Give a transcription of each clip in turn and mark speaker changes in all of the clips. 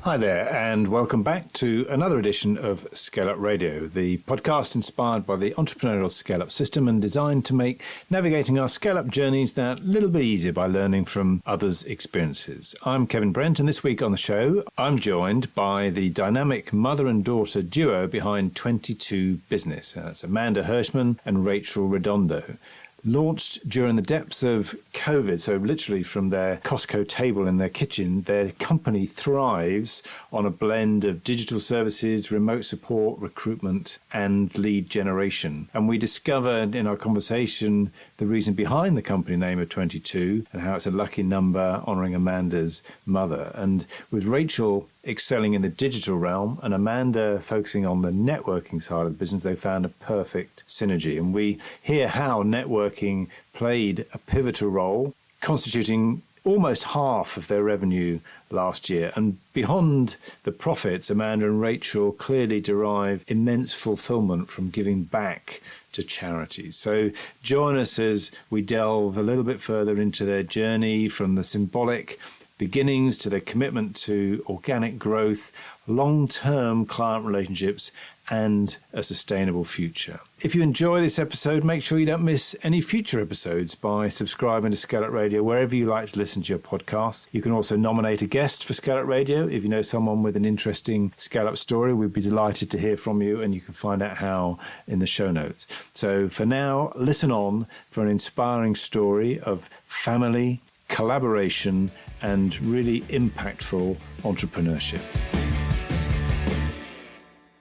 Speaker 1: Hi there, and welcome back to another edition of ScaleUp Radio, the podcast inspired by the Entrepreneurial ScaleUp System and designed to make navigating our scale-up journeys that little bit easier by learning from others' experiences. I'm Kevin Brent, and this week on the show, I'm joined by the dynamic mother and daughter duo behind 22 Business. That's Amanda Hershman and Rachel Redondo. Launched during the depths of COVID, so literally from their Costco table in their kitchen, their company thrives on a blend of digital services, remote support, recruitment, and lead generation. And we discovered in our conversation the reason behind the company name of 22 and how it's a lucky number honouring Amanda's mother. And with Rachel excelling in the digital realm and Amanda focusing on the networking side of the business, they found a perfect synergy. And we hear how networking played a pivotal role, constituting almost half of their revenue last year. And beyond the profits, Amanda and Rachel clearly derive immense fulfilment from giving back to charities. So join us as we delve a little bit further into their journey from the symbolic beginnings to their commitment to organic growth, long-term client relationships, and a sustainable future. If you enjoy this episode, make sure you don't miss any future episodes by subscribing to ScaleUp Radio wherever you like to listen to your podcasts. You can also nominate a guest for ScaleUp Radio. If you know someone with an interesting ScaleUp story, we'd be delighted to hear from you, and you can find out how in the show notes. So for now, listen on for an inspiring story of family, collaboration, and really impactful entrepreneurship.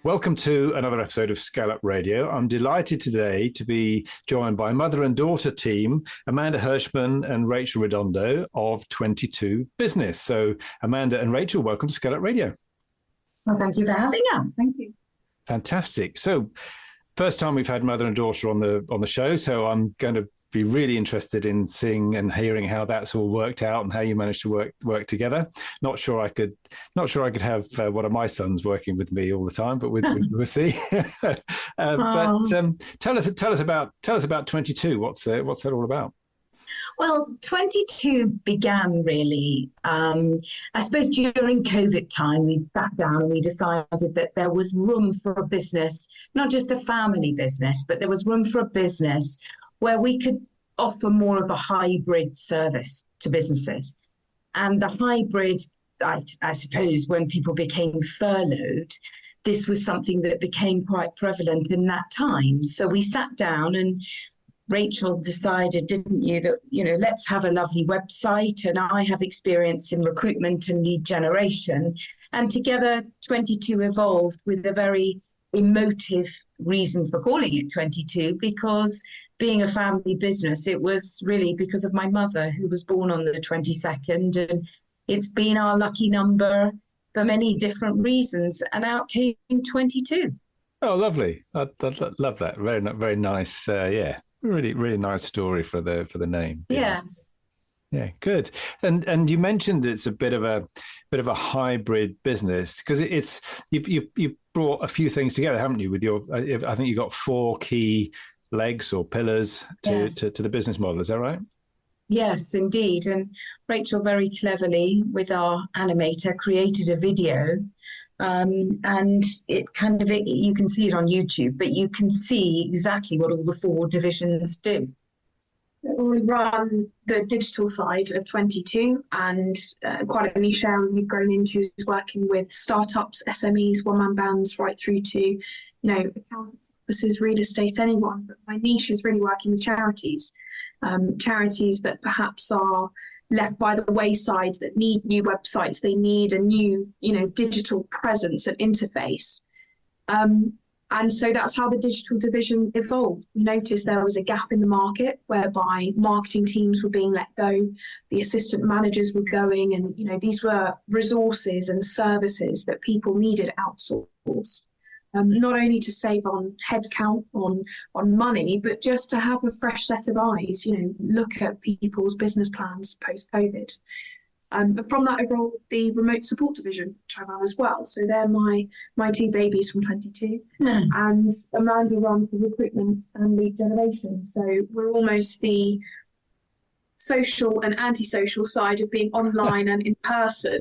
Speaker 1: Welcome to another episode of ScaleUp Radio. I'm delighted today to be joined by mother and daughter team, Amanda Hershman and Rachel Redondo of 22 Business. So Amanda and Rachel, welcome to ScaleUp Radio.
Speaker 2: Well, thank you for having us. Thank you.
Speaker 1: Fantastic. So first time we've had mother and daughter on the show, so I'm going to be really interested in seeing and hearing how that's all worked out and how you managed to work together. Not sure I could have one of my sons working with me all the time, but we'll see. But tell us about 22. What's that all about?
Speaker 2: Well, 22 began really, I suppose during COVID time, we sat down and we decided that there was room for a business, not just a family business, but there was room for a business where we could offer more of a hybrid service to businesses. And the hybrid, I suppose, when people became furloughed, this was something that became quite prevalent in that time. So we sat down and Rachel decided, didn't you, that, let's have a lovely website. And I have experience in recruitment and lead generation. And together, 22 evolved with a very emotive reason for calling it 22, because being a family business, it was really because of my mother, who was born on the 22nd, and it's been our lucky number for many different reasons, and out came 22.
Speaker 1: Oh, lovely! I love that. Very, very nice. Really nice story for the name.
Speaker 2: Yes.
Speaker 1: Yeah, good. And you mentioned it's a bit of a hybrid business because it's you brought a few things together, haven't you? With your, I think you got 4 key legs or pillars to the business model. Is that right?
Speaker 2: Yes, indeed. And Rachel very cleverly, with our animator, created a video. And it you can see it on YouTube, but you can see exactly what all the 4 divisions do.
Speaker 3: We run the digital side of 22, and quite a niche area we've grown into is working with startups, SMEs, one-man bands, right through to, accountants, offices, real estate, anyone. But my niche is really working with charities, charities that perhaps are left by the wayside, that need new websites, they need a new, digital presence and interface. And so that's how the digital division evolved. We noticed there was a gap in the market whereby marketing teams were being let go, the assistant managers were going, and these were resources and services that people needed outsourced. Not only to save on headcount, on money, but just to have a fresh set of eyes, look at people's business plans post-COVID. But from that evolved the remote support division, which I run as well. So they're my 2 babies from 22. And Amanda runs the recruitment and lead generation. So we're almost the social and antisocial side of being online and in person.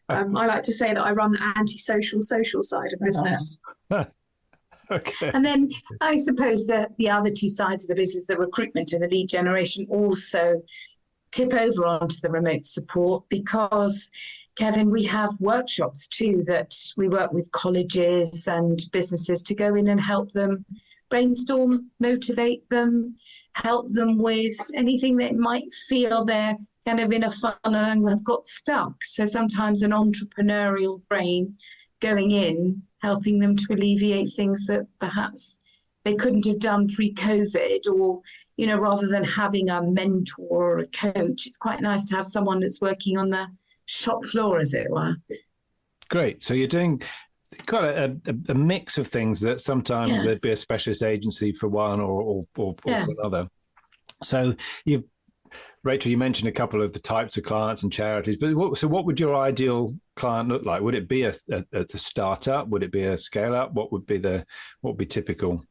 Speaker 3: I like to say that I run the antisocial social side of business.
Speaker 1: Okay.
Speaker 2: And then I suppose that the other two sides of the business, the recruitment and the lead generation, also tip over onto the remote support because, Kevin, we have workshops too that we work with colleges and businesses to go in and help them brainstorm, motivate them, help them with anything that might feel they're kind of in a funnel and have got stuck. So sometimes an entrepreneurial brain going in, helping them to alleviate things that perhaps they couldn't have done pre-COVID, or, you know, rather than having a mentor or a coach, it's quite nice to have someone that's working on the shop floor, as it were.
Speaker 1: Great. So you're doing quite a mix of things that sometimes there'd be a specialist agency for one or for another. So Rachel, you mentioned a couple of the types of clients and charities, but what would your ideal client look like? Would it be a startup? Would it be a scale up? What would be typical?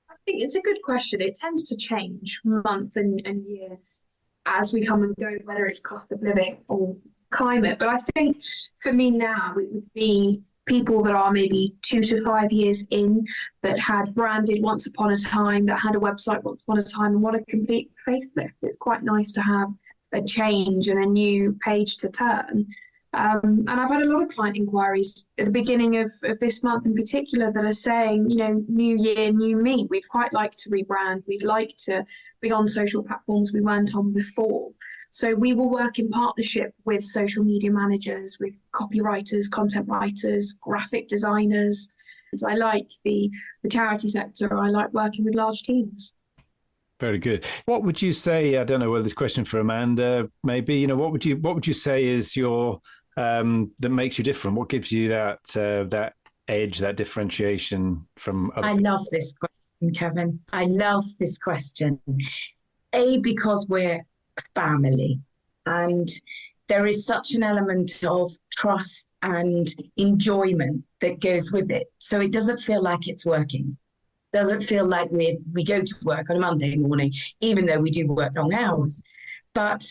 Speaker 3: I think it's a good question. It tends to change months and years as we come and go, whether it's cost of living or climate. But I think for me now, it would be people that are maybe 2 to 5 years in, that had branded once upon a time, that had a website once upon a time and want a complete facelift. It's quite nice to have a change and a new page to turn. And I've had a lot of client inquiries at the beginning of this month in particular that are saying, you know, new year, new me. We'd quite like to rebrand. We'd like to be on social platforms we weren't on before. So we will work in partnership with social media managers, with copywriters, content writers, graphic designers. I like the charity sector. I like working with large teams.
Speaker 1: Very good. What would you say? I don't know whether this question for Amanda, maybe. You know, what would you say is your that makes you different? What gives you that edge, that differentiation from other people?
Speaker 2: Love this question, Kevin. I love this question. Because we're family, and there is such an element of trust and enjoyment that goes with it. So it doesn't feel like it's working. Doesn't feel like we go to work on a Monday morning, even though we do work long hours. But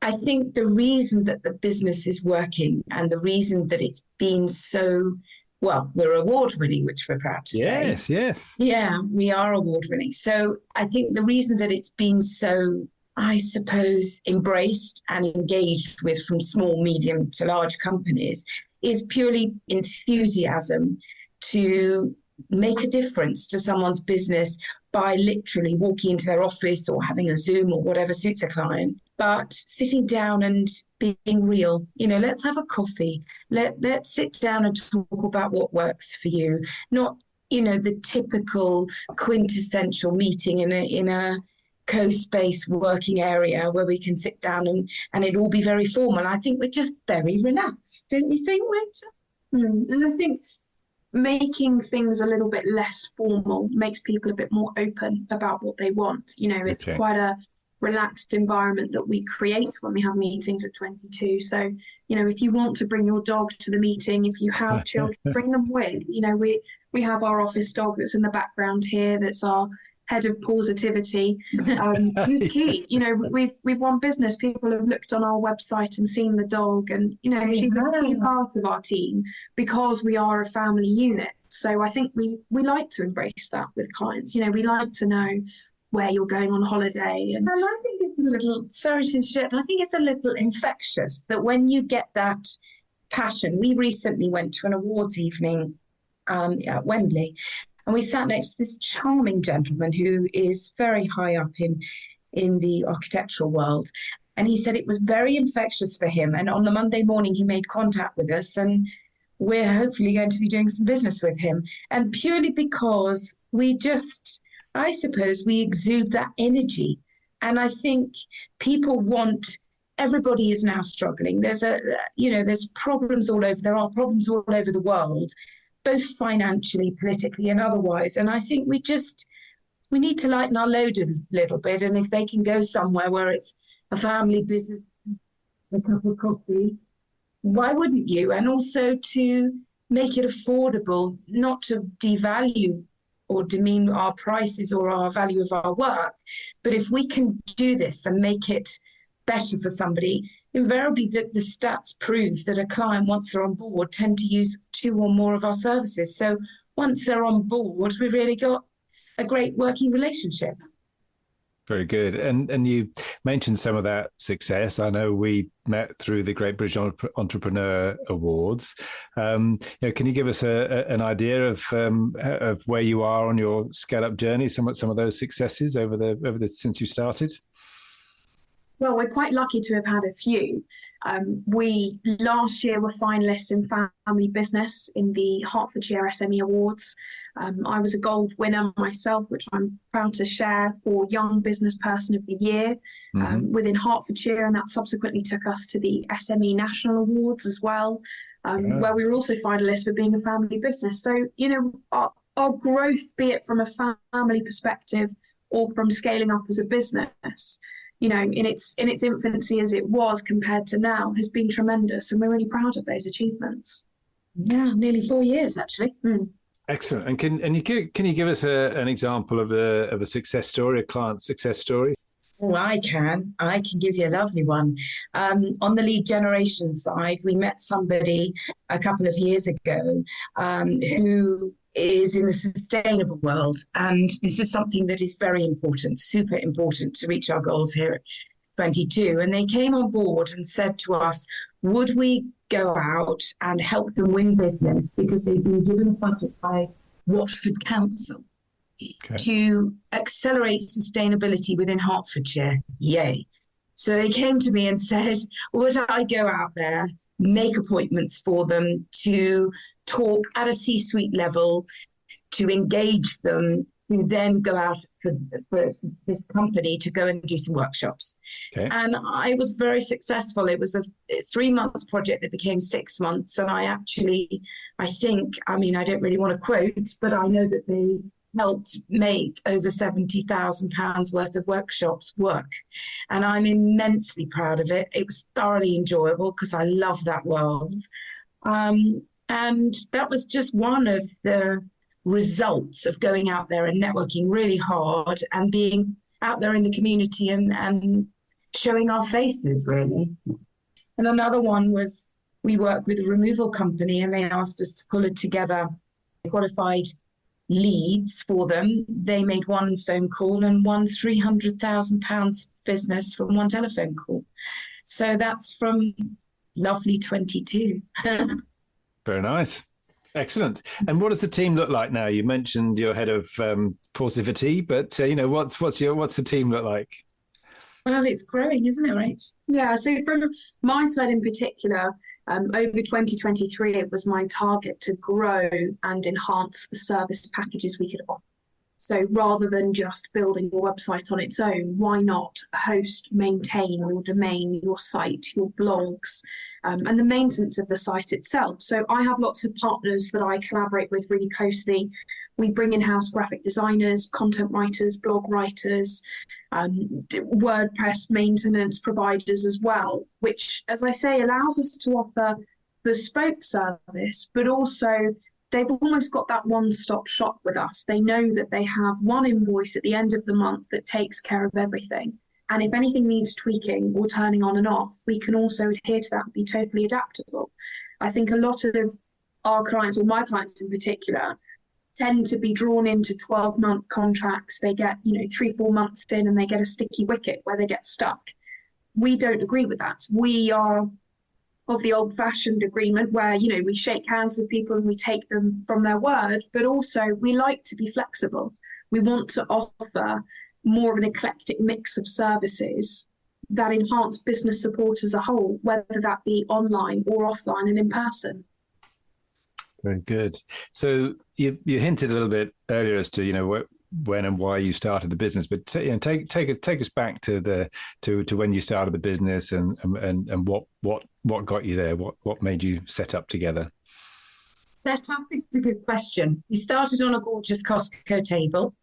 Speaker 2: I think the reason that the business is working and the reason that it's been so, well, we're award-winning, which we're proud to say.
Speaker 1: Yes.
Speaker 2: Yeah, we are award-winning. So I think the reason that it's been so, I suppose, embraced and engaged with from small, medium to large companies is purely enthusiasm to make a difference to someone's business by literally walking into their office or having a Zoom or whatever suits a client, but sitting down and being real. You know, let's have a coffee. Let's sit down and talk about what works for you. Not, you know, the typical quintessential meeting in a co-space working area where we can sit down and it all be very formal. I think we're just very relaxed, don't you think, Rachel?
Speaker 3: And I think making things a little bit less formal makes people a bit more open about what they want. You know, it's quite a relaxed environment that we create when we have meetings at 22. So, you know, if you want to bring your dog to the meeting, if you have children, bring them with. You know, we have our office dog that's in the background here, that's our head of positivity, who's key. You know, we've won business. People have looked on our website and seen the dog, and, you know, she's a key part of our team because we are a family unit. So I think we like to embrace that with clients. You know, we like to know where you're going on holiday. And
Speaker 2: I think it's a little, sorry to interject, I think it's a little infectious that when you get that passion. We recently went to an awards evening at Wembley, and we sat next to this charming gentleman who is very high up in the architectural world. And he said it was very infectious for him. And on the Monday morning, he made contact with us, and we're hopefully going to be doing some business with him. And purely because we just, I suppose, we exude that energy. And I think people want, everybody is now struggling. There's problems all over, there are problems all over the world, both financially, politically, and otherwise. And I think we need to lighten our load a little bit. And if they can go somewhere where it's a family business, a cup of coffee, why wouldn't you? And also to make it affordable, not to devalue or demean our prices or our value of our work. But if we can do this and make it better for somebody, invariably the stats prove that a client, once they're on board, tend to use 2 or more of our services. So once they're on board, we've really got a great working relationship.
Speaker 1: Very good. And you mentioned some of that success. I know we met through the Great British Entrepreneur Awards. Can you give us an idea of where you are on your scale-up journey? Some of those successes over the since you started.
Speaker 3: Well, we're quite lucky to have had a few. We last year were finalists in family business in the Hertfordshire SME Awards. I was a gold winner myself, which I'm proud to share, for Young Business Person of the Year within Hertfordshire, and that subsequently took us to the SME National Awards as well, where we were also finalists for being a family business. So, our growth, be it from a family perspective or from scaling up as a business, in its infancy as it was compared to now, has been tremendous, and we're really proud of those achievements.
Speaker 2: Yeah, nearly 4 years actually.
Speaker 1: Excellent. And can you give us an example of a success story, a client success story?
Speaker 2: Oh, I can give you a lovely one. On the lead generation side, we met somebody a couple of years ago who is in the sustainable world. And this is something that is very important, super important to reach our goals here at 22. And they came on board and said to us, would we go out and help them win business, because they've been given a budget by Watford Council to accelerate sustainability within Hertfordshire. Yay. So they came to me and said, would I go out there, make appointments for them to talk at a C-suite level, to engage them, to then go out for this company to go and do some workshops. Okay. And I was very successful. It was a 3-month project that became 6 months. And I don't really want to quote, but I know that they helped make over £70,000 worth of workshops work. And I'm immensely proud of it. It was thoroughly enjoyable because I love that world. And that was just one of the results of going out there and networking really hard and being out there in the community and showing our faces, really. And another one was, we work with a removal company and they asked us to pull it together qualified leads for them. They made one phone call and won £300,000 business from one telephone call. So that's from lovely 22.
Speaker 1: Very nice. Excellent. And what does the team look like now? You mentioned you're head of positivity, but what's the team look like?
Speaker 2: Well, it's growing, isn't it, Rach?
Speaker 3: Yeah. So from my side in particular, over 2023, it was my target to grow and enhance the service packages we could offer. So rather than just building a website on its own, why not host, maintain your domain, your site, your blogs, and the maintenance of the site itself. So I have lots of partners that I collaborate with really closely. We bring in-house graphic designers, content writers, blog writers, WordPress maintenance providers as well, which, as I say, allows us to offer bespoke service, but also they've almost got that one-stop shop with us. They know that they have one invoice at the end of the month that takes care of everything. And if anything needs tweaking or turning on and off, we can also adhere to that and be totally adaptable. I think a lot of our clients, or my clients in particular, tend to be drawn into 12-month contracts. They get, 3-4 months in and they get a sticky wicket where they get stuck. We don't agree with that. We are of the old-fashioned agreement where, we shake hands with people and we take them from their word, but also we like to be flexible. We want to offer more of an eclectic mix of services that enhance business support as a whole, whether that be online or offline and in person.
Speaker 1: Very good. So you hinted a little bit earlier as to when and why you started the business, but take us back to when you started the business and what got you there, what made you set up together.
Speaker 2: Set up is a good question. We started on a gorgeous Costco table.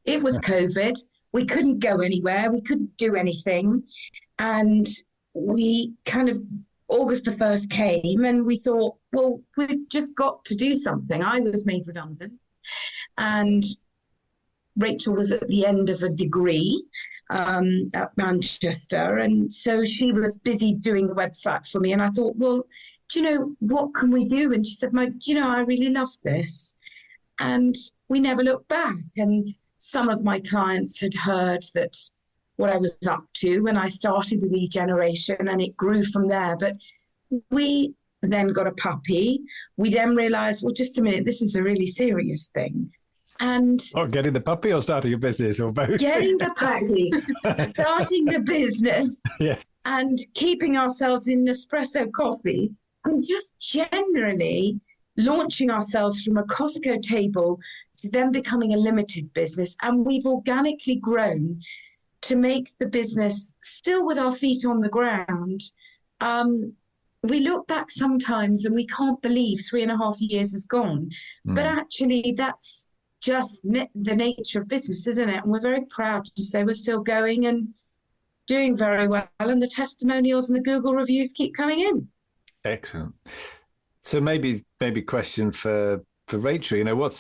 Speaker 2: It was COVID. We couldn't go anywhere. We couldn't do anything, and we kind of August the 1st came and we thought, well, we've just got to do something. I was made redundant and Rachel was at the end of a degree. at Manchester. And so she was busy doing the website for me. And I thought, well, do you know, what can we do? And she said, I really love this. And we never looked back. And some of my clients had heard that what I was up to when I started with lead generation, and it grew from there. But we then got a puppy. We then realized, well, just a minute, this is a really serious thing. And
Speaker 1: getting the puppy or starting a business, or both?
Speaker 2: Getting the puppy, starting the business, and keeping ourselves in Nespresso coffee, and just generally launching ourselves from a Costco table to then becoming a limited business. And we've organically grown to make the business still with our feet on the ground. We look back sometimes and we can't believe 3.5 years has gone. But actually, that's just the nature of business, isn't it? And we're very proud to say we're still going and doing very well. And the testimonials and the Google reviews keep coming in.
Speaker 1: Excellent. So maybe question for Rachel. You know, what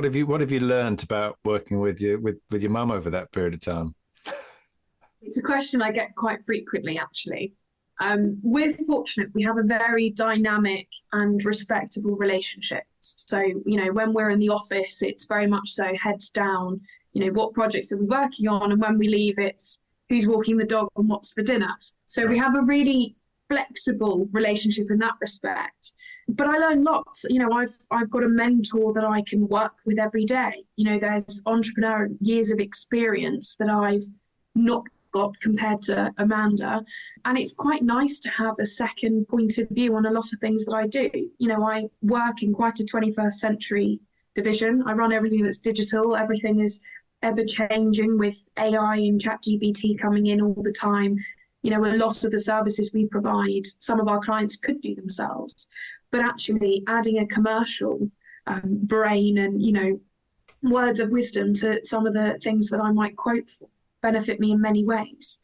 Speaker 1: have you learned about working with your mum over that period of time?
Speaker 3: It's a question I get quite frequently, actually. We're fortunate. We have a very dynamic and respectable relationship. So, you know, when we're in the office, it's very much so heads down, you know, what projects are we working on? And when we leave, it's who's walking the dog and what's for dinner. So we have a really flexible relationship in that respect. But I learn lots. You know, I've got a mentor that I can work with every day. You know, there's entrepreneur years of experience that I've not got compared to Amanda. And it's quite nice to have a second point of view on a lot of things that I do. You know, I work in quite a 21st century division. I run everything that's digital. Everything is ever changing with AI and ChatGPT coming in all the time. You know, a lot of the services we provide, some of our clients could do themselves, but actually adding a commercial brain and, you know, words of wisdom to some of the things that I might quote for benefit me in many ways.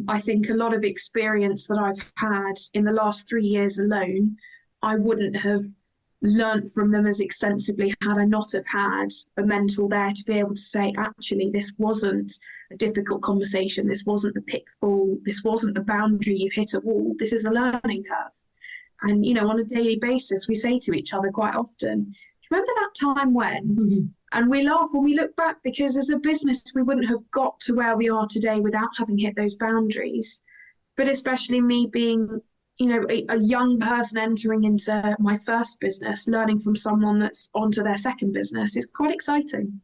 Speaker 3: I think a lot of experience that I've had in the last 3 years alone, I wouldn't have learnt from them as extensively had I not have had a mentor there to be able to say, actually, this wasn't a difficult conversation. This wasn't a pitfall. This wasn't a boundary. You've hit a wall. This is a learning curve. And, you know, on a daily basis, we say to each other quite often, do you remember that time when? Mm-hmm. And we laugh when we look back, because as a business, we wouldn't have got to where we are today without having hit those boundaries. But especially me being, you know, a young person entering into my first business, learning from someone that's onto their second business is quite exciting.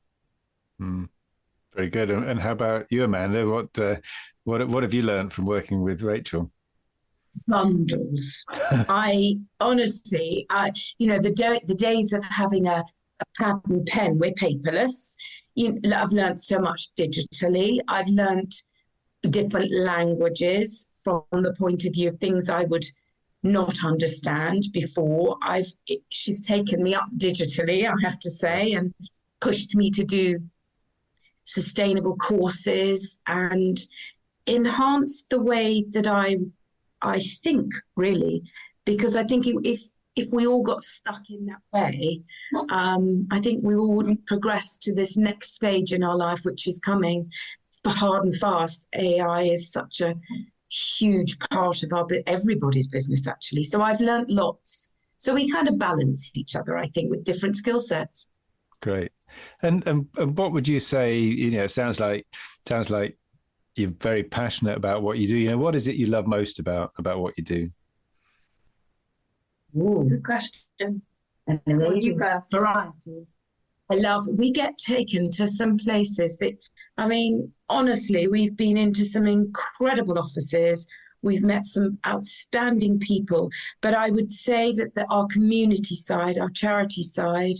Speaker 1: Very good. And how about you, Amanda? What have you learned from working with Rachel?
Speaker 2: Bundles. I honestly, you know, the days of having a pad and pen, we're paperless. I've learned so much digitally. I've learned different languages from the point of view of things I would not understand before. She's taken me up digitally, I have to say, and pushed me to do sustainable courses and enhanced the way that I think, really, because I think if we all got stuck in that way, I think we all wouldn't progress to this next stage in our life, which is coming. It's hard and fast. AI is such a huge part of everybody's business, actually. So I've learned lots. So we kind of balance each other, I think, with different skill sets.
Speaker 1: Great. And what would you say? You know, it sounds like you're very passionate about what you do. You know, what is it you love most about what you do?
Speaker 2: Ooh,
Speaker 3: good question.
Speaker 2: Amazing variety. We get taken to some places that, I mean, honestly, we've been into some incredible offices. We've met some outstanding people, but I would say that our community side, our charity side,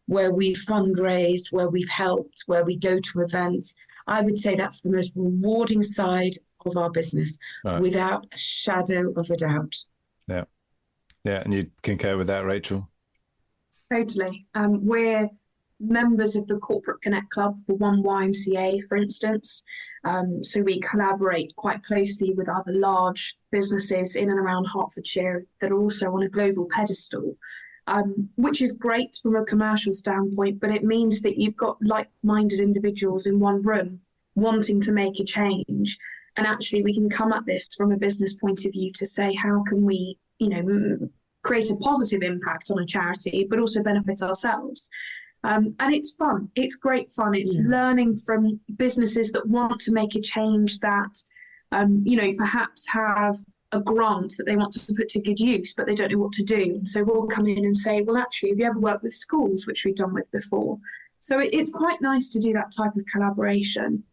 Speaker 2: where we've fundraised, where we've helped, where we go to events, I would say that's the most rewarding side of our business, without a shadow of a doubt.
Speaker 1: Yeah. Yeah, and you concur with that, Rachel?
Speaker 3: Totally. We're members of the Corporate Connect Club for One YMCA, for instance. So we collaborate quite closely with other large businesses in and around Hertfordshire that are also on a global pedestal, which is great from a commercial standpoint, but it means that you've got like-minded individuals in one room wanting to make a change. And actually we can come at this from a business point of view to say, how can we, create a positive impact on a charity, but also benefit ourselves. And it's fun. It's great fun. It's learning from businesses that want to make a change that, perhaps have a grant that they want to put to good use, but they don't know what to do. So we'll come in and say, well, actually, have you ever worked with schools, which we've done with before? So it's quite nice to do that type of collaboration.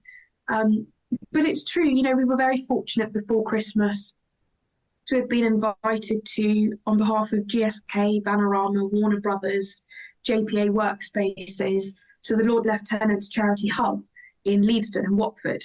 Speaker 3: But it's true, we were very fortunate before Christmas to have been invited to, on behalf of GSK, Vanarama, Warner Brothers, JPA Workspaces, to the Lord Lieutenant's Charity Hub in Leavesden and Watford.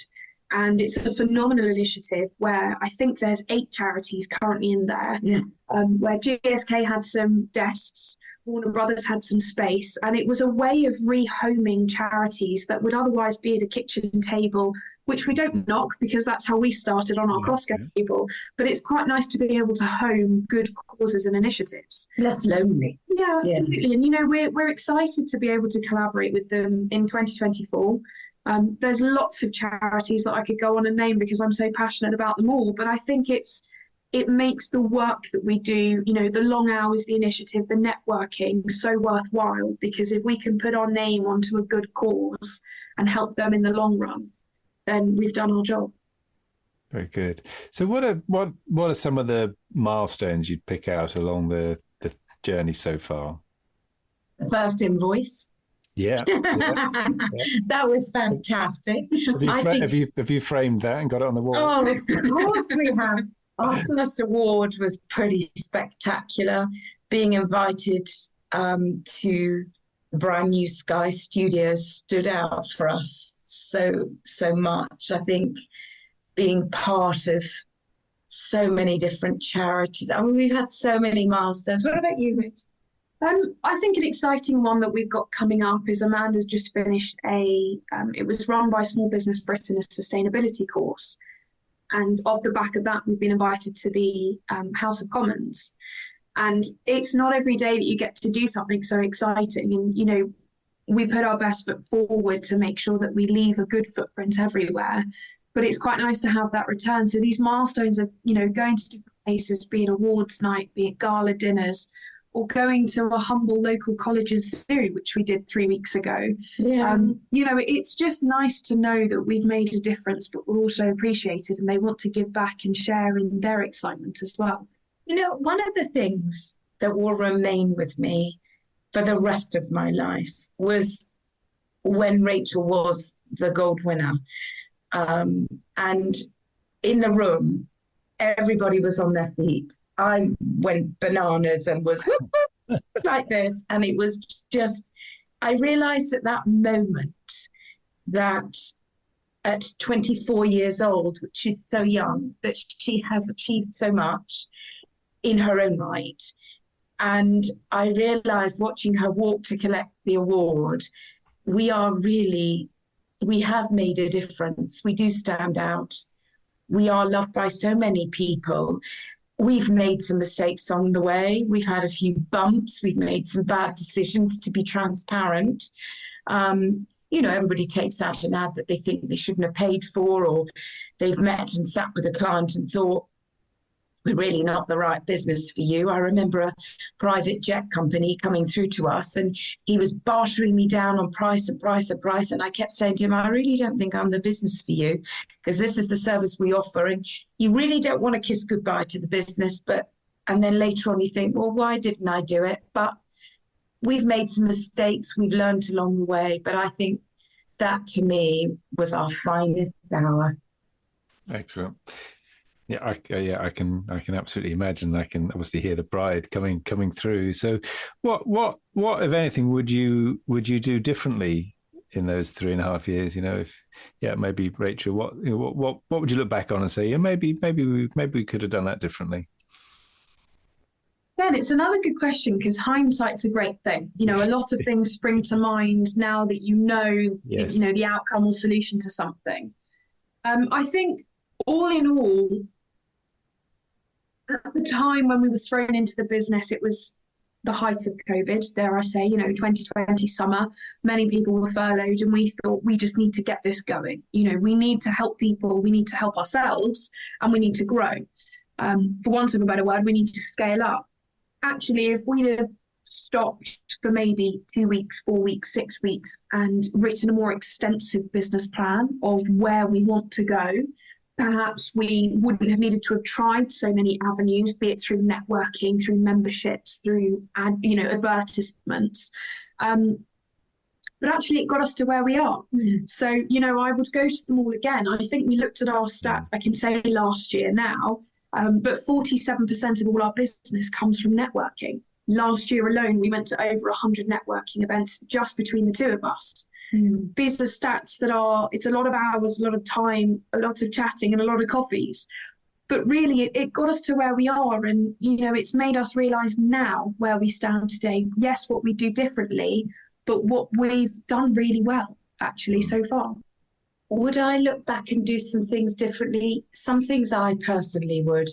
Speaker 3: And it's a phenomenal initiative where I think there's 8 charities currently in there, where GSK had some desks, Warner Brothers had some space, and it was a way of rehoming charities that would otherwise be at a kitchen table, which we don't knock because that's how we started on our Costco table. But it's quite nice to be able to home good causes and initiatives.
Speaker 2: Less lonely.
Speaker 3: Yeah, absolutely. And we're excited to be able to collaborate with them in 2024. There's lots of charities that I could go on and name because I'm so passionate about them all. But I think it makes the work that we do, the long hours, the initiative, the networking so worthwhile, because if we can put our name onto a good cause and help them in the long run, then we've done our job.
Speaker 1: Very good. So what are some of the milestones you'd pick out along the journey so far?
Speaker 2: The first invoice.
Speaker 1: Yeah.
Speaker 2: That was fantastic.
Speaker 1: Have you framed that and got it on the wall?
Speaker 2: Oh, of course we have. Our first award was pretty spectacular. Being invited to the brand new Sky Studios stood out for us so much. I think being part of so many different charities. I mean, we've had so many milestones. What about you, Rich?
Speaker 3: I think an exciting one that we've got coming up is Amanda's just finished it was run by Small Business Britain, a sustainability course. And off the back of that, we've been invited to the House of Commons. And it's not every day that you get to do something so exciting. And, we put our best foot forward to make sure that we leave a good footprint everywhere. But it's quite nice to have that return. So these milestones of, going to different places, be it awards night, be it gala dinners, or going to a humble local college's zoo, which we did 3 weeks ago.
Speaker 2: Yeah.
Speaker 3: It's just nice to know that we've made a difference, but we're also appreciated and they want to give back and share in their excitement as well.
Speaker 2: One of the things that will remain with me for the rest of my life was when Rachel was the gold winner. And in the room, everybody was on their feet. I went bananas and was like this. And it was just, I realized at that moment that at 24 years old, which is so young, that she has achieved so much in her own right. And I realized watching her walk to collect the award, we have made a difference. We do stand out. We are loved by so many people. We've made some mistakes on the way. We've had a few bumps. We've made some bad decisions, to be transparent. Everybody takes out an ad that they think they shouldn't have paid for, or they've met and sat with a client and thought, we're really not the right business for you. I remember a private jet company coming through to us and he was bartering me down on price. And I kept saying to him, I really don't think I'm the business for you, because this is the service we offer. And you really don't want to kiss goodbye to the business. And then later on you think, well, why didn't I do it? But we've made some mistakes. We've learned along the way. But I think that to me was our finest hour.
Speaker 1: Excellent. Yeah, I can absolutely imagine. I can obviously hear the pride coming through. So, what if anything would you do differently in those 3.5 years? Maybe Rachel, what would you look back on and say, maybe we could have done that differently?
Speaker 3: Ben, it's another good question, because hindsight's a great thing. A lot of things spring to mind now that
Speaker 1: Yes.
Speaker 3: the outcome or solution to something. I think all in all, at the time when we were thrown into the business, it was the height of COVID, dare I say, 2020 summer, many people were furloughed, and we thought we just need to get this going. We need to help people, we need to help ourselves, and we need to grow. For want of a better word, we need to scale up. Actually, if we'd have stopped for maybe 2 weeks, 4 weeks, 6 weeks, and written a more extensive business plan of where we want to go, perhaps we wouldn't have needed to have tried so many avenues, be it through networking, through memberships, through advertisements. But actually it got us to where we are. So, I would go to them all again. I think we looked at our stats, I can say last year now, but 47% of all our business comes from networking. Last year alone, we went to over 100 networking events just between the two of us. These are stats that it's a lot of hours, a lot of time, a lot of chatting and a lot of coffees. But really, it got us to where we are. And, it's made us realise now where we stand today. Yes, what we do differently, but what we've done really well, actually, so far.
Speaker 2: Would I look back and do some things differently? Some things I personally would.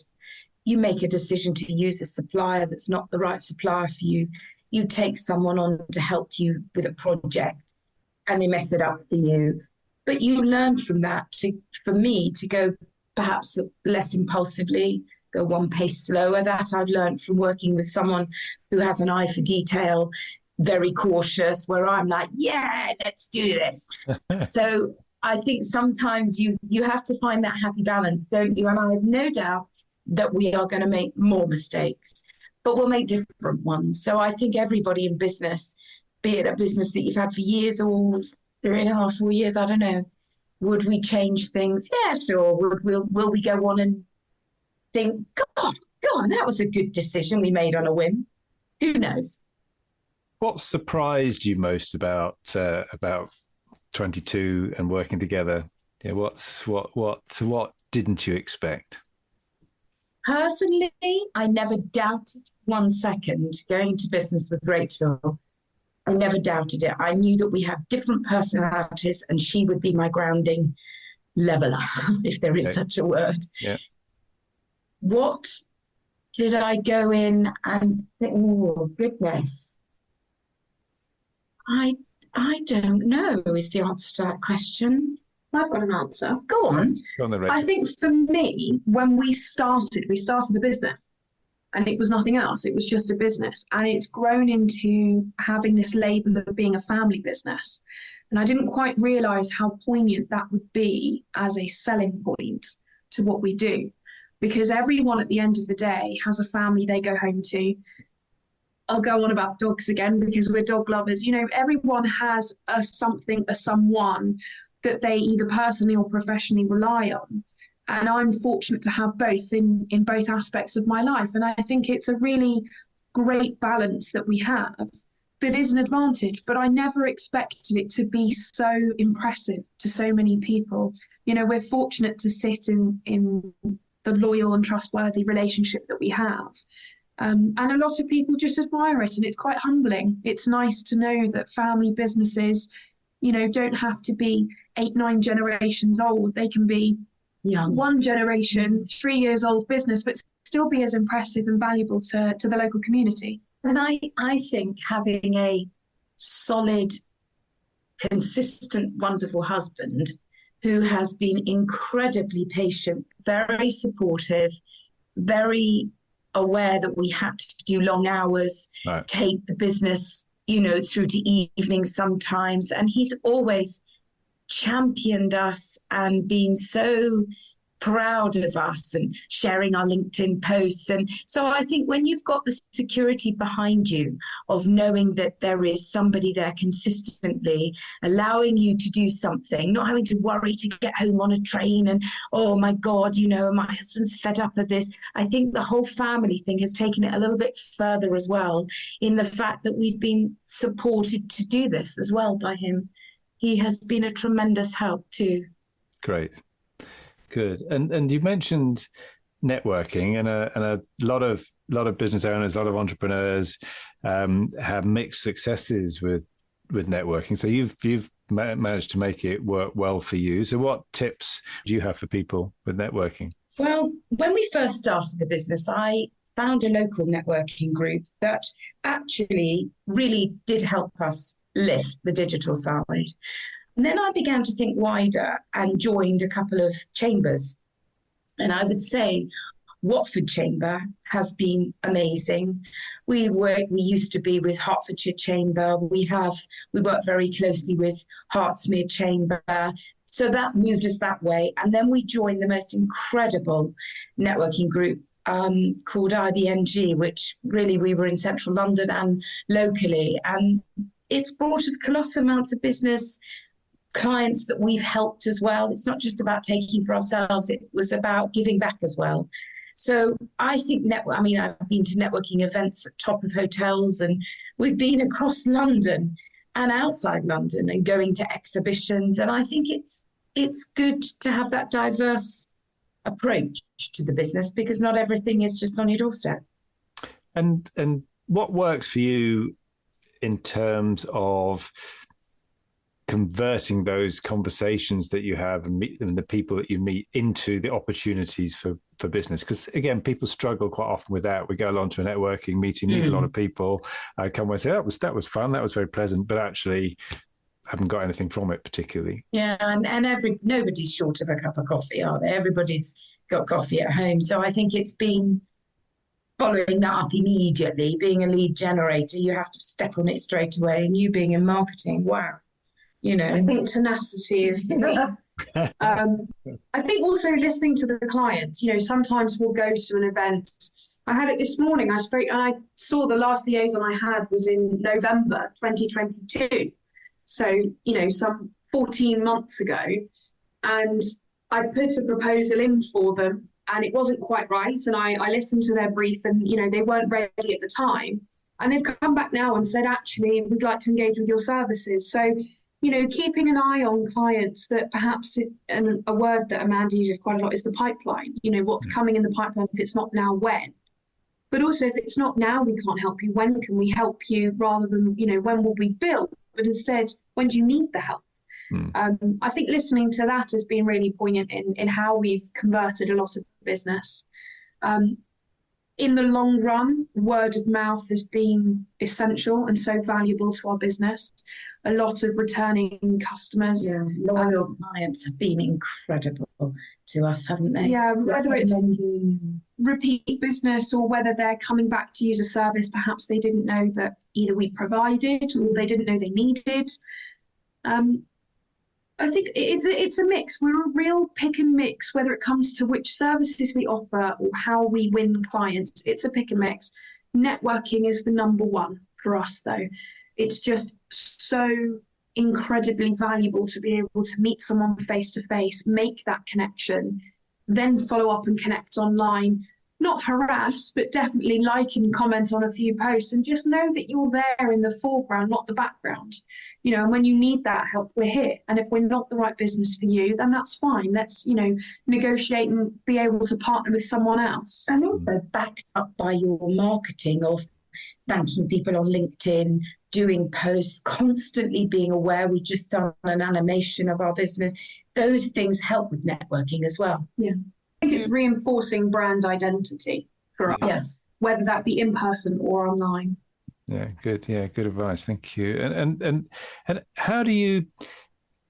Speaker 2: You make a decision to use a supplier that's not the right supplier for you. You take someone on to help you with a project and they mess it up for you. But you learn from that for me to go perhaps less impulsively, go one pace slower. That I've learned from working with someone who has an eye for detail, very cautious, where I'm like, yeah, let's do this. So I think sometimes you have to find that happy balance, don't you? And I have no doubt that we are going to make more mistakes, but we'll make different ones. So I think everybody in business, be it a business that you've had for years or 3.5, 4 years, I don't know, would we change things? Yeah, sure. Will we go on and think, God, that was a good decision we made on a whim? Who knows?
Speaker 1: What surprised you most about 22 and working together? Yeah, what didn't you expect?
Speaker 2: Personally, I never doubted 1 second going to business with Rachel. I never doubted it. I knew that we have different personalities and she would be my grounding leveler, if there is such a word.
Speaker 1: Yeah.
Speaker 2: What did I go in and think, oh, goodness? I don't know is the answer to that question.
Speaker 3: I've got an answer.
Speaker 2: Go on.
Speaker 3: I think for me, when we started a business and it was nothing else. It was just a business, and it's grown into having this label of being a family business. And I didn't quite realise how poignant that would be as a selling point to what we do, because everyone at the end of the day has a family they go home to. I'll go on about dogs again because we're dog lovers. Everyone has a someone that they either personally or professionally rely on. And I'm fortunate to have both in both aspects of my life. And I think it's a really great balance that we have that is an advantage, but I never expected it to be so impressive to so many people. We're fortunate to sit in the loyal and trustworthy relationship that we have. And a lot of people just admire it, and it's quite humbling. It's nice to know that family businesses, don't have to be 8-9 generations old. They can be
Speaker 2: young,
Speaker 3: 1 generation, 3 years old business, but still be as impressive and valuable to the local community.
Speaker 2: And I think having a solid, consistent, wonderful husband who has been incredibly patient, very supportive, very aware that we had to do long hours, right, take the business, through to evenings sometimes. And he's always championed us and been so proud of us and sharing our LinkedIn posts. And so I think when you've got the security behind you of knowing that there is somebody there consistently allowing you to do something, not having to worry to get home on a train and, oh my God, my husband's fed up of this. I think the whole family thing has taken it a little bit further as well, in the fact that we've been supported to do this as well by him. He has been a tremendous help too.
Speaker 1: Great. Good. And you mentioned networking, and a lot of business owners, a lot of entrepreneurs have mixed successes with networking. So you've managed to make it work well for you. So what tips do you have for people with networking?
Speaker 2: Well, when we first started the business, I found a local networking group that actually really did help us lift the digital side. And then I began to think wider and joined a couple of chambers. And I would say Watford Chamber has been amazing. We used to be with Hertfordshire Chamber. We work very closely with Hertsmere Chamber. So that moved us that way. And then we joined the most incredible networking group called IBNG, which really we were in central London and locally. And it's brought us colossal amounts of business, clients that we've helped as well. It's not just about taking for ourselves, it was about giving back as well. So I think I've been to networking events at top of hotels, and we've been across London and outside London and going to exhibitions. And I think it's good to have that diverse approach to the business, because not everything is just on your doorstep.
Speaker 1: And what works for you in terms of converting those conversations that you have and the people that you meet into the opportunities for business? Because again, people struggle quite often with that. We go along to a networking meeting, meet a lot of people, come away and say, that was fun, that was very pleasant, but actually haven't got anything from it particularly.
Speaker 2: Yeah, and nobody's short of a cup of coffee, are they? Everybody's got coffee at home. So I think it's been following that up immediately. Being a lead generator, you have to step on it straight away. And you being in marketing, wow.
Speaker 3: I think tenacity is key. I think also listening to the clients. Sometimes we'll go to an event. I had it this morning. I saw the last liaison I had was in November 2022. So, some 14 months ago. And I put a proposal in for them and it wasn't quite right. And I listened to their brief and, they weren't ready at the time. And they've come back now and said, actually, we'd like to engage with your services. So, keeping an eye on clients that perhaps, and a word that Amanda uses quite a lot is the pipeline. What's coming in the pipeline, if it's not now, when? But also, if it's not now, we can't help you. When can we help you? Rather than, when will we build? But instead, when do you need the help? I think listening to that has been really poignant in how we've converted a lot of business. In the long run, word of mouth has been essential and so valuable to our business. A lot of returning customers.
Speaker 2: Yeah, loyal clients have been incredible to us, haven't they?
Speaker 3: Yeah, whether it's repeat business or whether they're coming back to use a service perhaps they didn't know that either we provided or they didn't know they needed. I think it's a mix. We're a real pick and mix, whether it comes to which services we offer or how we win clients. It's a pick and mix. Networking is the number one for us, though. It's just so incredibly valuable to be able to meet someone face to face, make that connection, then follow up and connect online. Not harass, but definitely like and comment on a few posts and just know that you're there in the foreground, not the background. And when you need that help, we're here. And if we're not the right business for you, then that's fine. Let's, negotiate and be able to partner with someone else.
Speaker 2: And also backed up by your marketing of thanking people on LinkedIn, doing posts, constantly being aware. We've just done an animation of our business. Those things help with networking as well.
Speaker 3: Yeah. I think it's reinforcing brand identity for us, whether that be in person or online.
Speaker 1: Yeah, good. Yeah, good advice. Thank you. And how do you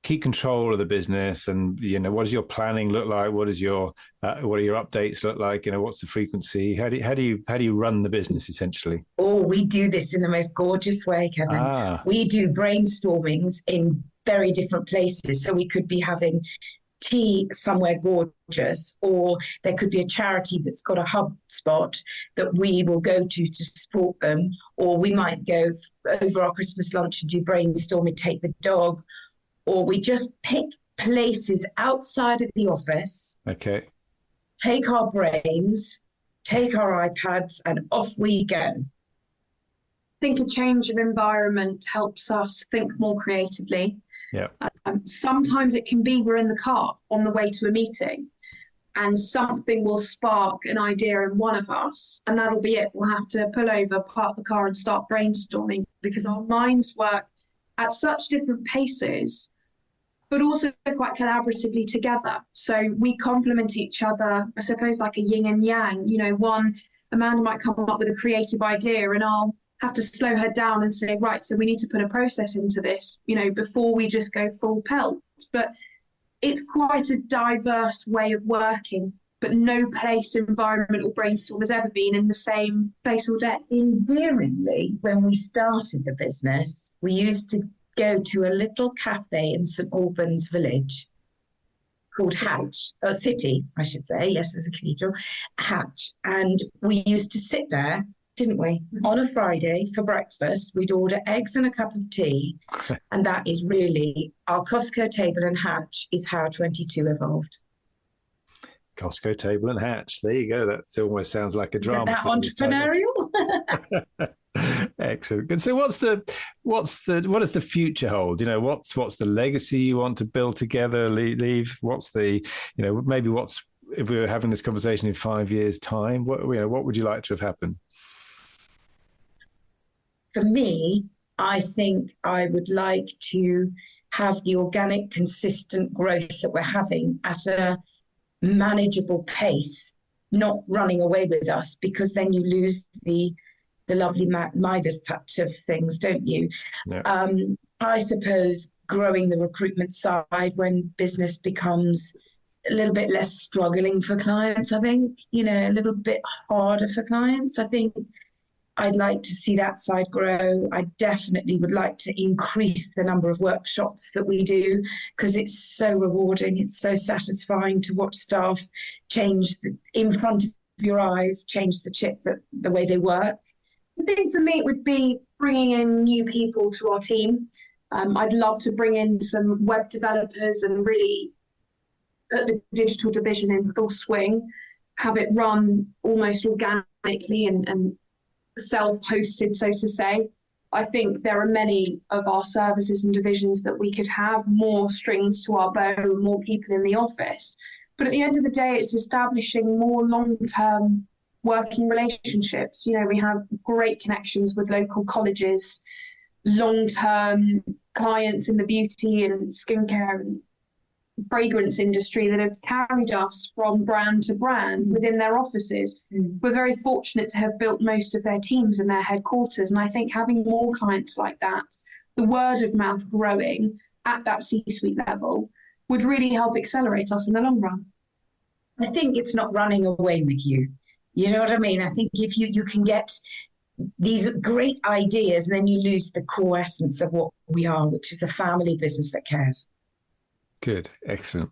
Speaker 1: keep control of the business? And what does your planning look like? What are your updates look like? What's the frequency? How do you run the business essentially?
Speaker 2: Oh, we do this in the most gorgeous way, Kevin. We do brainstormings in very different places. So we could be having tea somewhere gorgeous, or there could be a charity that's got a hub spot that we will go to support them, or we might go over our Christmas lunch and do brainstorming, take the dog, or we just pick places outside of the office, take our brains, take our iPads, and off we go.
Speaker 3: I think a change of environment helps us think more creatively.
Speaker 1: Yeah.
Speaker 3: Sometimes it can be we're in the car on the way to a meeting and something will spark an idea in one of us, and that'll be it. We'll have to pull over, park the car and start brainstorming because our minds work at such different paces, but also quite collaboratively together. So we complement each other, I suppose, like a yin and yang. One Amanda might come up with a creative idea and I'll have to slow her down and say, right, so we need to put a process into this, before we just go full pelt. But it's quite a diverse way of working, but no place environment or brainstorm has ever been in the same place all day.
Speaker 2: Endearingly, when we started the business, we used to go to a little cafe in St Albans Village called Hatch, or City, I should say. Yes, there's a cathedral, Hatch. And we used to sit there, didn't we? On a Friday for breakfast, we'd order eggs and a cup of tea. And that is really our Costco table and Hatch is how 22 evolved.
Speaker 1: Costco table and Hatch. There you go. That almost sounds like a drama.
Speaker 2: Isn't that entrepreneurial?
Speaker 1: Excellent. Good. So what does the future hold? What's the legacy you want to build together, leave? What's the, maybe if we were having this conversation in 5 years' time, what would you like to have happened?
Speaker 2: For me, I think I would like to have the organic, consistent growth that we're having at a manageable pace, not running away with us, because then you lose the lovely Midas touch of things, don't you? Yeah. I suppose growing the recruitment side when business becomes a little bit less struggling for clients, I think, a little bit harder for clients. I think I'd like to see that side grow. I definitely would like to increase the number of workshops that we do, because it's so rewarding. It's so satisfying to watch staff change in front of your eyes, change the chip, the way they work.
Speaker 3: I think for me, it would be bringing in new people to our team. I'd love to bring in some web developers and really put the digital division in full swing, have it run almost organically and self-hosted, so to say. I think there are many of our services and divisions that we could have more strings to our bow, more people in the office. But at the end of the day, it's establishing more long-term working relationships. We have great connections with local colleges, long-term clients in the beauty and skincare and fragrance industry that have carried us from brand to brand within their offices. We're very fortunate to have built most of their teams in their headquarters. And I think having more clients like that, the word of mouth growing at that C-suite level, would really help accelerate us in the long run.
Speaker 2: I think it's not running away with you. You know what I mean? I think if you can get these great ideas and then you lose the core essence of what we are, which is a family business that cares. Good.
Speaker 1: Excellent.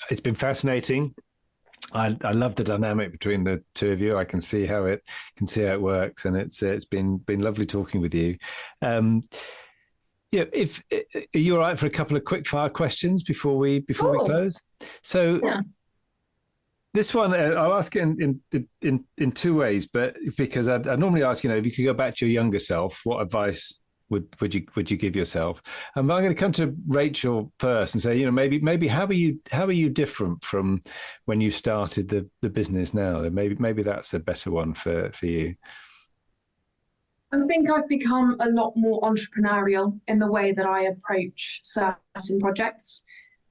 Speaker 1: It's been fascinating. I love the dynamic between the two of you. I can see how it works, and it's been lovely talking with you. If are you all right for a couple of quick fire questions before we close? So yeah. This one I'll ask it in two ways, but because I normally ask, if you could go back to your younger self, what advice would you give yourself? I'm going to come to Rachel first and say, maybe how are you different from when you started the business now? Maybe that's a better one for you.
Speaker 3: I think I've become a lot more entrepreneurial in the way that I approach certain projects.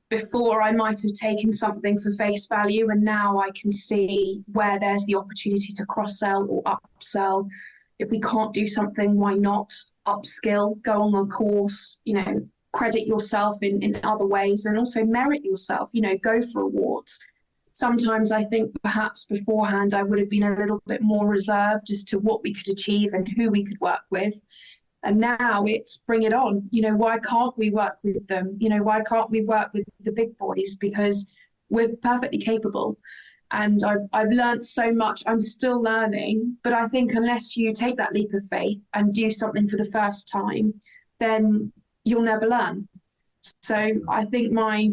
Speaker 3: Before, I might have taken something for face value, and now I can see where there's the opportunity to cross-sell or upsell. If we can't do something, why not upskill, go on a course, credit yourself in other ways, and also merit yourself, go for awards. Sometimes I think perhaps beforehand I would have been a little bit more reserved as to what we could achieve and who we could work with. And now it's bring it on. Why can't we work with them? Why can't we work with the big boys? Because we're perfectly capable. And I've learned so much. I'm still learning, but I think unless you take that leap of faith and do something for the first time, then you'll never learn. So I think my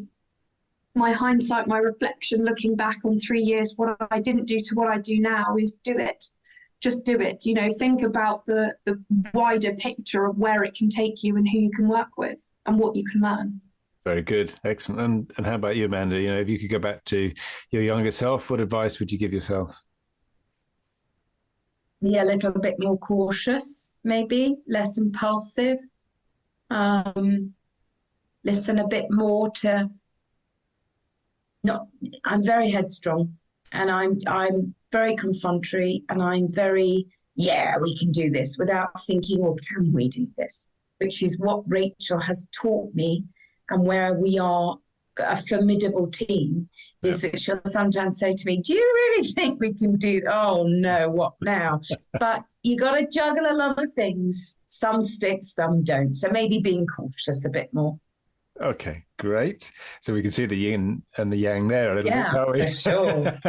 Speaker 3: hindsight, my reflection, looking back on 3 years, what I didn't do to what I do now is do it. Just do it. Think about the wider picture of where it can take you and who you can work with and what you can learn.
Speaker 1: Very good. Excellent. And how about you, Amanda? If you could go back to your younger self, what advice would you give yourself?
Speaker 2: Be a little bit more cautious, maybe less impulsive. Listen a bit more to I'm very headstrong, and I'm very confrontatory, and I'm very, yeah, we can do this, without thinking, or can we do this? Which is what Rachel has taught me, and where we are a formidable team, is that she'll sometimes say to me, do you really think we can do, oh no, what now? But you got to juggle a lot of things. Some stick, some don't. So maybe being cautious a bit more.
Speaker 1: Okay, great. So we can see the yin and the yang there a little bit, can't we?
Speaker 2: For sure.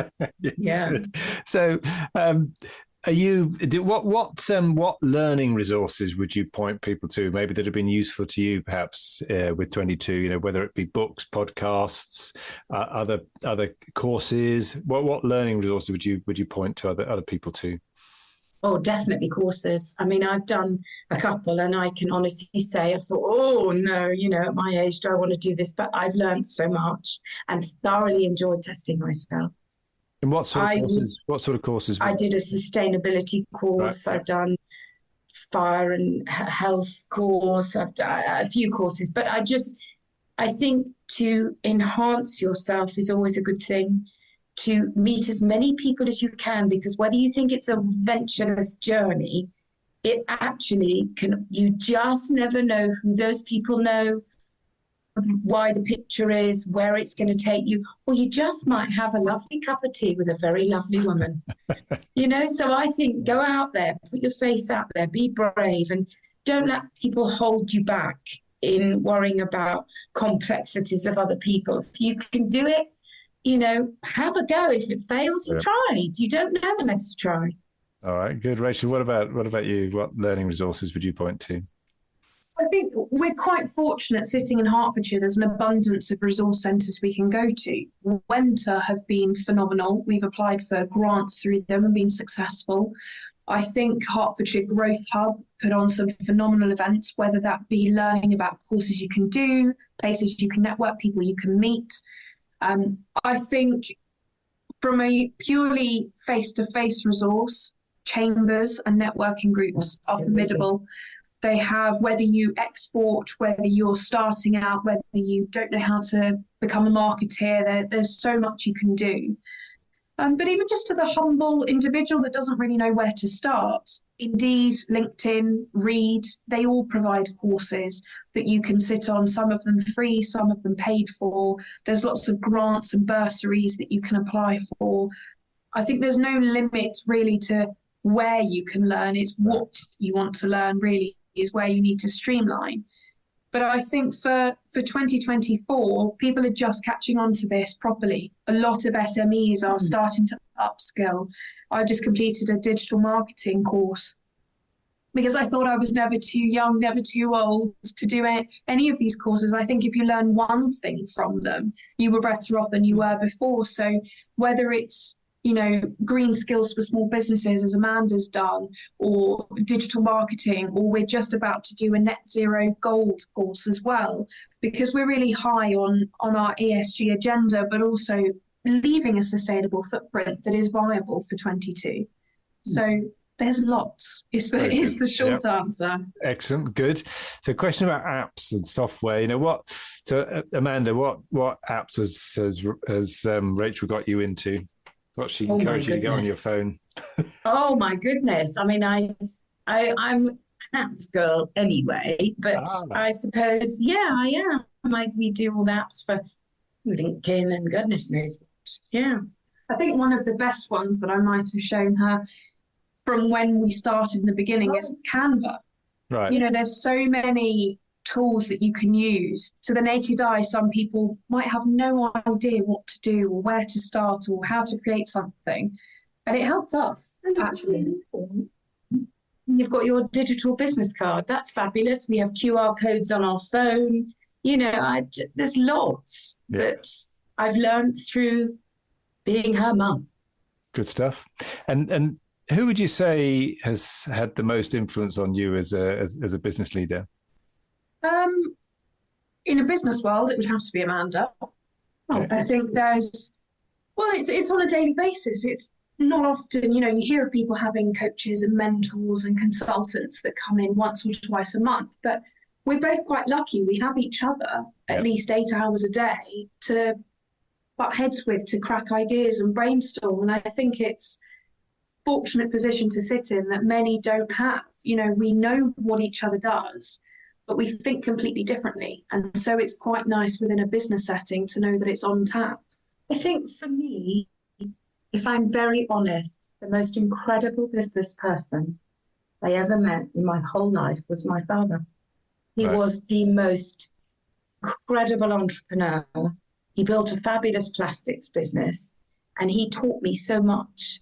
Speaker 2: Yeah.
Speaker 1: Good. So what learning resources would you point people to, maybe that have been useful to you, perhaps with 22, whether it be books, podcasts, other courses? What learning resources would you point to other people to?
Speaker 2: Oh, definitely courses. I mean, I've done a couple, and I can honestly say I thought, oh no, at my age, do I want to do this? But I've learned so much and thoroughly enjoyed testing myself.
Speaker 1: And what sort of courses? I
Speaker 2: did a sustainability course. Right. I've done fire and health course. I've done a few courses, but I think to enhance yourself is always a good thing. To meet as many people as you can, because whether you think it's a ventureless journey, it actually can, you just never know who those people know, why the picture is, where it's going to take you, or you just might have a lovely cup of tea with a very lovely woman. So I think go out there, put your face out there, be brave, and don't let people hold you back in worrying about complexities of other people. If you can do it, have a go. If it fails, you tried. You don't know unless you try.
Speaker 1: All right, good. Rachel, what about you? What learning resources would you point to?
Speaker 3: I think we're quite fortunate sitting in Hertfordshire. There's an abundance of resource centres we can go to. Wenter have been phenomenal. We've applied for grants through them and been successful. I think Hertfordshire Growth Hub put on some phenomenal events, whether that be learning about courses you can do, places you can network, people you can meet. I think from a purely face-to-face resource, chambers and networking groups are formidable. They have, whether you export, whether you're starting out, whether you don't know how to become a marketeer, there's so much you can do. But even just to the humble individual that doesn't really know where to start, Indeed, LinkedIn, Read, they all provide courses that you can sit on, some of them free, some of them paid for. There's lots of grants and bursaries that you can apply for. I think there's no limit really to where you can learn. It's what you want to learn really is where you need to streamline. But I think for 2024, people are just catching on to this properly. A lot of SMEs are starting to upskill. I've just completed a digital marketing course because I thought I was never too young, never too old to do any of these courses. I think if you learn one thing from them, you were better off than you were before. So whether it's green skills for small businesses, as Amanda's done, or digital marketing, or we're just about to do a net zero gold course as well, because we're really high on our ESG agenda, but also leaving a sustainable footprint that is viable for 22. So there's lots, is the short answer. Excellent,
Speaker 1: good. So question about apps and software, Amanda, what apps has Rachel got you into? What she encouraged you to get on your phone?
Speaker 2: Oh my goodness! I mean, I'm an apps girl anyway, but I suppose, I am. We do all the apps for LinkedIn and goodness knows. Yeah,
Speaker 3: I think one of the best ones that I might have shown her from when we started in the beginning is Canva.
Speaker 1: Right.
Speaker 3: There's so many tools that you can use. To the naked eye, some people might have no idea what to do or where to start or how to create something. And it helped us, actually.
Speaker 2: You've got your digital business card. That's fabulous. We have QR codes on our phone. There's lots that I've learned through being her mum.
Speaker 1: Good stuff. And who would you say has had the most influence on you as a business leader?
Speaker 3: In a business world, it would have to be Amanda. I think it's on a daily basis. It's not often, you hear of people having coaches and mentors and consultants that come in once or twice a month, but we're both quite lucky. We have each other at least 8 hours a day to butt heads with, to crack ideas and brainstorm. And I think it's fortunate position to sit in that many don't have. You know, we know what each other does, but we think completely differently. And so it's quite nice within a business setting to know that it's on tap.
Speaker 2: I think for me, if I'm very honest, the most incredible business person I ever met in my whole life was my father. He was the most incredible entrepreneur. He built a fabulous plastics business, and he taught me so much.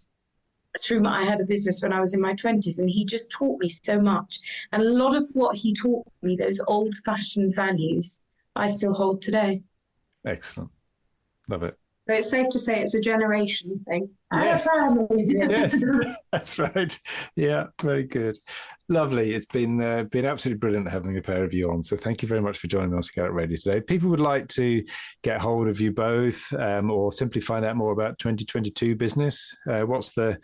Speaker 2: I had a business when I was in my 20s, and he just taught me so much. And a lot of what he taught me, those old-fashioned values, I still hold today.
Speaker 1: Excellent. Love it.
Speaker 3: So it's safe to say it's a generation thing.
Speaker 1: Yes. Yes, that's right. Yeah, very good. Lovely. It's been absolutely brilliant having a pair of you on. So thank you very much for joining me on ScaleUp Radio today. If people would like to get hold of you both or simply find out more about 2022 business, what's the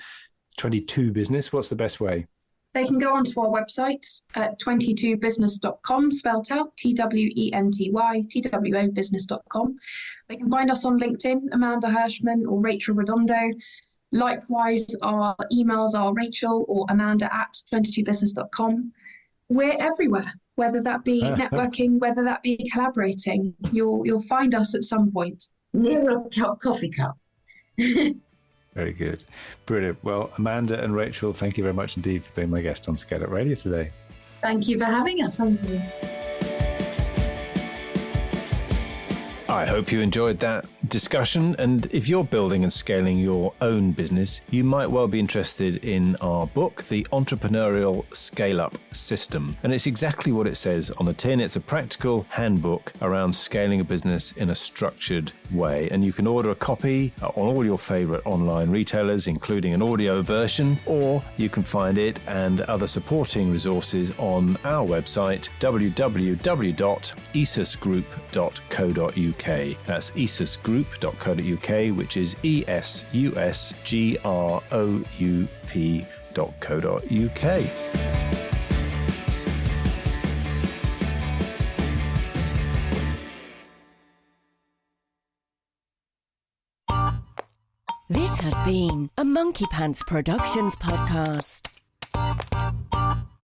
Speaker 1: 22 business? What's the best way?
Speaker 3: They can go onto our website at 22business.com, spelled out TWENTY, TWO business.com. They can find us on LinkedIn, Amanda Hershman or Rachel Redondo. Likewise, our emails are Rachel or Amanda at 22business.com. We're everywhere, whether that be networking, whether that be collaborating. You'll find us at some point.
Speaker 2: Near a coffee cup.
Speaker 1: Very good. Brilliant. Well, Amanda and Rachel, thank you very much indeed for being my guest on ScaleUp Radio today.
Speaker 2: Thank you for having us. Thank you.
Speaker 1: I hope you enjoyed that discussion, and if you're building and scaling your own business, you might well be interested in our book, The Entrepreneurial ScaleUp System. And it's exactly what it says on the tin. It's a practical handbook around scaling a business in a structured way. And you can order a copy on all your favorite online retailers, including an audio version, or you can find it and other supporting resources on our website, www.esusgroup.co.uk. That's esusgroup.co.uk, which is esusgroup.co.uk.
Speaker 4: This has been a Monkey Pants Productions podcast.